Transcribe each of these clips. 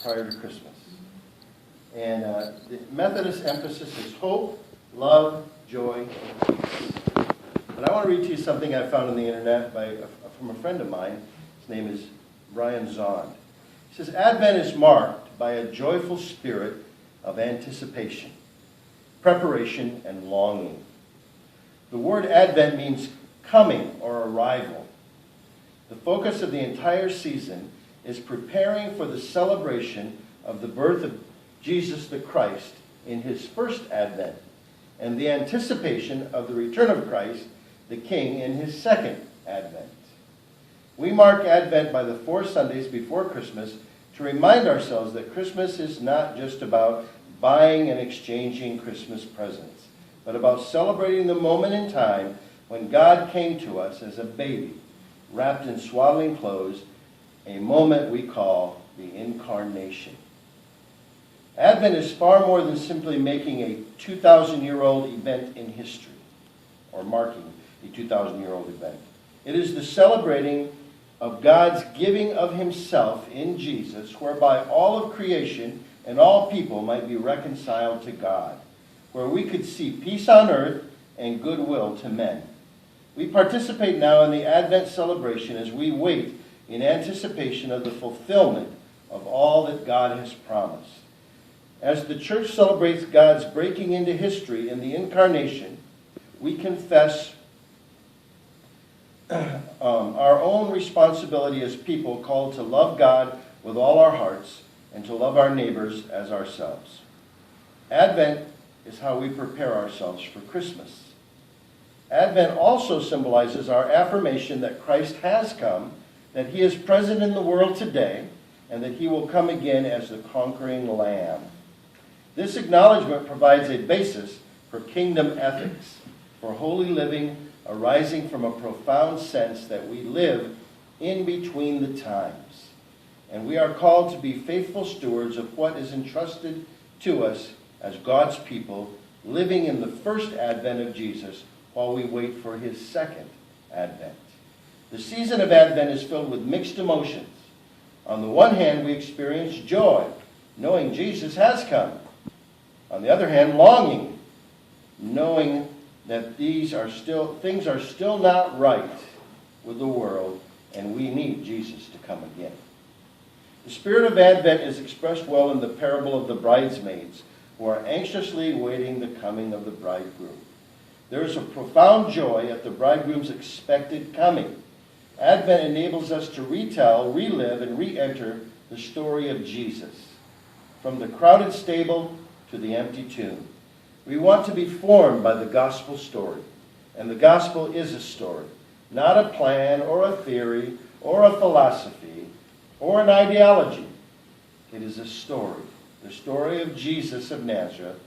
prior to Christmas. And the Methodist emphasis is hope, love, joy, and peace. But I want to read to you something I found on the internet from a friend of mine. His name is Brian Zond. He says, Advent is marked by a joyful spirit of anticipation, preparation, and longing. The word Advent means coming or arrival. The focus of the entire season is preparing for the celebration of the birth of Jesus the Christ in his first Advent, and the anticipation of the return of Christ, the King, in his second Advent. We mark Advent by the 4 Sundays before Christmas to remind ourselves that Christmas is not just about buying and exchanging Christmas presents, but about celebrating the moment in time when God came to us as a baby, wrapped in swaddling clothes, a moment we call the Incarnation. Advent is far more than simply making a 2,000-year-old event in history, or marking a 2,000-year-old event. It is the celebrating of God's giving of himself in Jesus, whereby all of creation and all people might be reconciled to God, where we could see peace on earth and goodwill to men. We participate now in the Advent celebration as we wait in anticipation of the fulfillment of all that God has promised. As the church celebrates God's breaking into history in the Incarnation, we confess our own responsibility as people called to love God with all our hearts and to love our neighbors as ourselves. Advent is how we prepare ourselves for Christmas. Advent also symbolizes our affirmation that Christ has come, that he is present in the world today, and that he will come again as the conquering Lamb. This acknowledgement provides a basis for kingdom ethics, for holy living arising from a profound sense that we live in between the times. And we are called to be faithful stewards of what is entrusted to us as God's people, living in the first advent of Jesus while we wait for his second advent. The season of Advent is filled with mixed emotions. On the one hand, we experience joy, knowing Jesus has come. On the other hand, longing, knowing that things are still not right with the world, and we need Jesus to come again. The spirit of Advent is expressed well in the parable of the bridesmaids, who are anxiously waiting the coming of the bridegroom. There is a profound joy at the bridegroom's expected coming. Advent enables us to retell, relive, and re-enter the story of Jesus, from the crowded stable to the empty tomb. We want to be formed by the gospel story, and the gospel is a story, not a plan or a theory or a philosophy or an ideology. It is a story, the story of Jesus of Nazareth,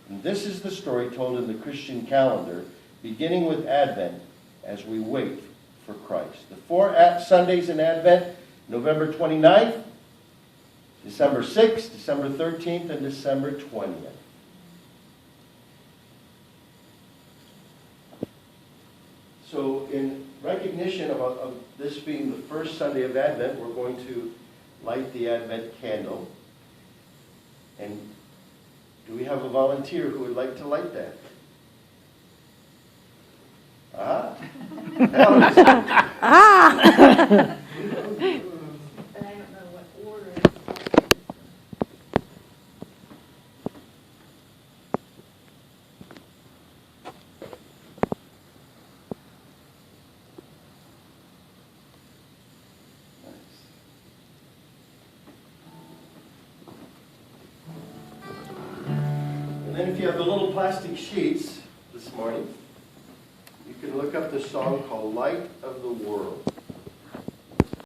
and this is the story told in the Christian calendar, beginning with Advent as we wait for Christ. The 4 Sundays in Advent, November 29th, December 6th, December 13th, and December 20th. So in recognition of this being the first Sunday of Advent, we're going to light the Advent candle. And do we have a volunteer who would like to light that? Ah. Ah. But I don't know what order. And then if you have the little plastic sheets this morning, you can look up the song called Light of the World.